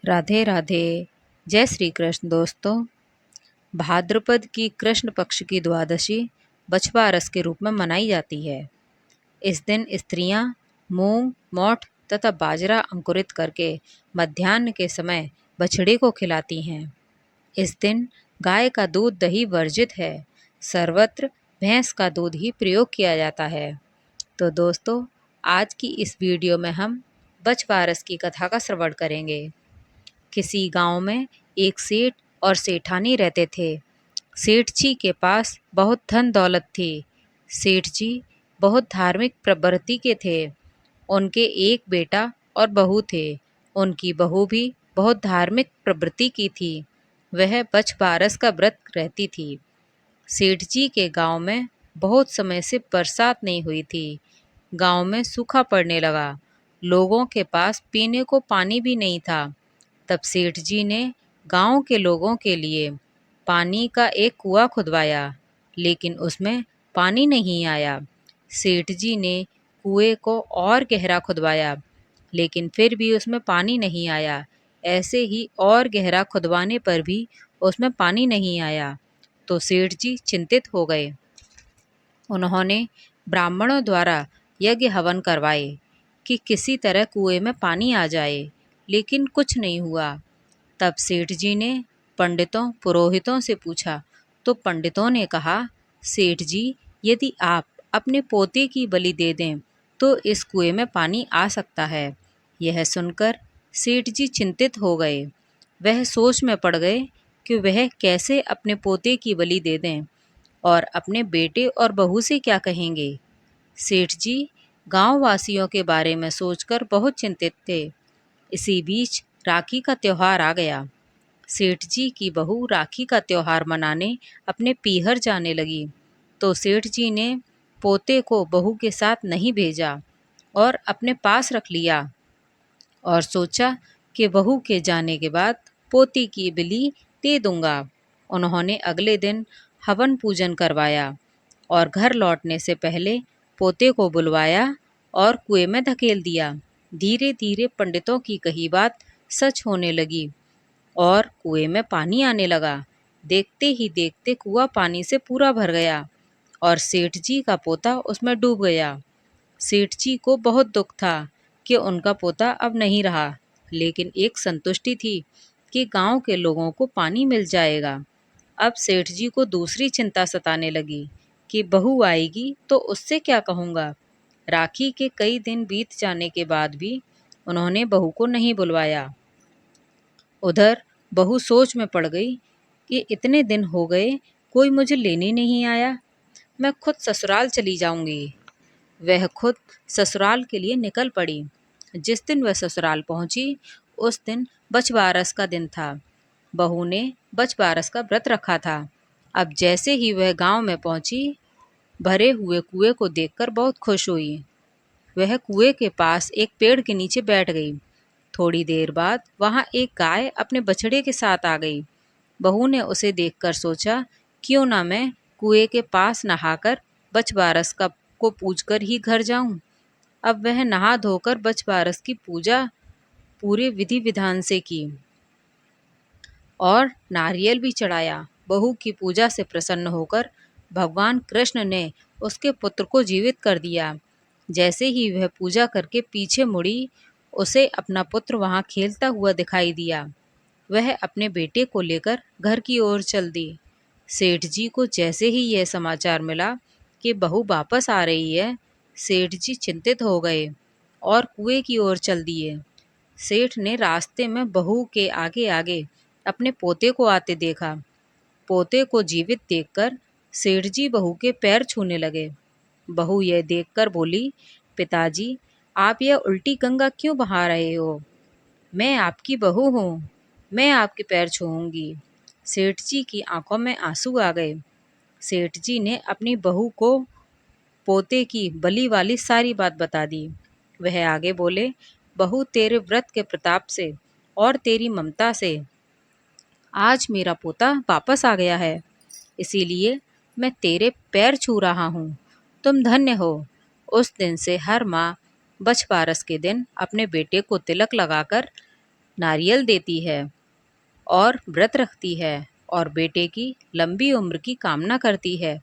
राधे राधे। जय श्री कृष्ण दोस्तों। भाद्रपद की कृष्ण पक्ष की द्वादशी बछवारस के रूप में मनाई जाती है। इस दिन स्त्रियां मूंग, मोठ तथा बाजरा अंकुरित करके मध्याह्न के समय बछड़े को खिलाती हैं। इस दिन गाय का दूध दही वर्जित है। सर्वत्र भैंस का दूध ही प्रयोग किया जाता है। तो दोस्तों, आज की इस वीडियो में हम बछवारस की कथा का श्रवण करेंगे। किसी गांव में एक सेठ और सेठानी रहते थे। सेठ जी के पास बहुत धन दौलत थी। सेठ जी बहुत धार्मिक प्रवृत्ति के थे। उनके एक बेटा और बहू थे। उनकी बहू भी बहुत धार्मिक प्रवृत्ति की थी। वह बछबारस का व्रत रहती थी। सेठ जी के गांव में बहुत समय से बरसात नहीं हुई थी। गांव में सूखा पड़ने लगा। लोगों के पास पीने को पानी भी नहीं था। तब सेठ जी ने गांव के लोगों के लिए पानी का एक कुआं खुदवाया, लेकिन उसमें पानी नहीं आया। सेठ जी ने कुएं को और गहरा खुदवाया, लेकिन फिर भी उसमें पानी नहीं आया। ऐसे ही और गहरा खुदवाने पर भी उसमें पानी नहीं आया। तो सेठ जी चिंतित हो गए। उन्होंने ब्राह्मणों द्वारा यज्ञ हवन करवाए कि किसी तरह कुएं में पानी आ जाए, लेकिन कुछ नहीं हुआ। तब सेठ जी ने पंडितों पुरोहितों से पूछा, तो पंडितों ने कहा, सेठ जी, यदि आप अपने पोते की बलि दे दें तो इस कुएं में पानी आ सकता है। यह सुनकर सेठ जी चिंतित हो गए। वह सोच में पड़ गए कि वह कैसे अपने पोते की बलि दे दें और अपने बेटे और बहू से क्या कहेंगे। सेठ जी गांव वासियों के बारे में सोचकर बहुत चिंतित थे। इसी बीच राखी का त्योहार आ गया। सेठ जी की बहू राखी का त्योहार मनाने अपने पीहर जाने लगी, तो सेठ जी ने पोते को बहू के साथ नहीं भेजा और अपने पास रख लिया और सोचा कि बहू के जाने के बाद पोती की बलि दे दूंगा। उन्होंने अगले दिन हवन पूजन करवाया और घर लौटने से पहले पोते को बुलवाया और कुएं में धकेल दिया। धीरे धीरे पंडितों की कही बात सच होने लगी और कुएं में पानी आने लगा। देखते ही देखते कुआं पानी से पूरा भर गया और सेठ जी का पोता उसमें डूब गया। सेठ जी को बहुत दुख था कि उनका पोता अब नहीं रहा, लेकिन एक संतुष्टि थी कि गांव के लोगों को पानी मिल जाएगा। अब सेठ जी को दूसरी चिंता सताने लगी कि बहू आएगी तो उससे क्या कहूँगा। राखी के कई दिन बीत जाने के बाद भी उन्होंने बहू को नहीं बुलवाया। उधर बहू सोच में पड़ गई कि इतने दिन हो गए, कोई मुझे लेने नहीं आया, मैं खुद ससुराल चली जाऊंगी। वह खुद ससुराल के लिए निकल पड़ी। जिस दिन वह ससुराल पहुंची, उस दिन बछबारस का दिन था। बहू ने बछबारस का व्रत रखा था। अब जैसे ही वह गांव में पहुंची, भरे हुए कुएं को देखकर बहुत खुश हुई। वह कुएं के पास एक पेड़ के नीचे बैठ गई। थोड़ी देर बाद वहां एक गाय अपने बछड़े के साथ आ गई। बहू ने उसे देखकर सोचा, क्यों ना मैं कुएं के पास नहाकर बछबारस का को पूजकर ही घर जाऊं। अब वह नहा धोकर बछबारस की पूजा पूरे विधि विधान से की और नारियल भी चढ़ाया। बहू की पूजा से प्रसन्न होकर भगवान कृष्ण ने उसके पुत्र को जीवित कर दिया। जैसे ही वह पूजा करके पीछे मुड़ी, उसे अपना पुत्र वहां खेलता हुआ दिखाई दिया। वह अपने बेटे को लेकर घर की ओर चल दी। सेठ जी को जैसे ही यह समाचार मिला कि बहू वापस आ रही है, सेठ जी चिंतित हो गए और कुएं की ओर चल दिए। सेठ ने रास्ते में बहू के आगे आगे अपने पोते को आते देखा। पोते को जीवित देखकर सेठ जी बहू के पैर छूने लगे। बहू यह देखकर बोली, पिताजी, आप यह उल्टी गंगा क्यों बहा रहे हो? मैं आपकी बहू हूँ, मैं आपके पैर छूऊंगी। सेठ जी की आंखों में आंसू आ गए। सेठ जी ने अपनी बहू को पोते की बलि वाली सारी बात बता दी। वह आगे बोले, बहू, तेरे व्रत के प्रताप से और तेरी ममता से आज मेरा पोता वापस आ गया है, इसीलिए मैं तेरे पैर छू रहा हूँ। तुम धन्य हो। उस दिन से हर माँ बछबारस के दिन अपने बेटे को तिलक लगाकर नारियल देती है और व्रत रखती है और बेटे की लंबी उम्र की कामना करती है।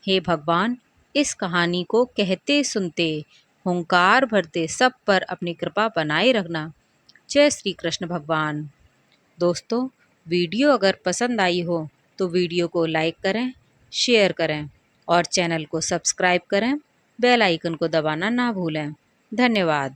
हे भगवान, इस कहानी को कहते सुनते हुंकार भरते सब पर अपनी कृपा बनाए रखना। जय श्री कृष्ण भगवान। दोस्तों, वीडियो अगर पसंद आई हो तो वीडियो को लाइक करें, शेयर करें और चैनल को सब्सक्राइब करें। बेल आइकन को दबाना ना भूलें। धन्यवाद।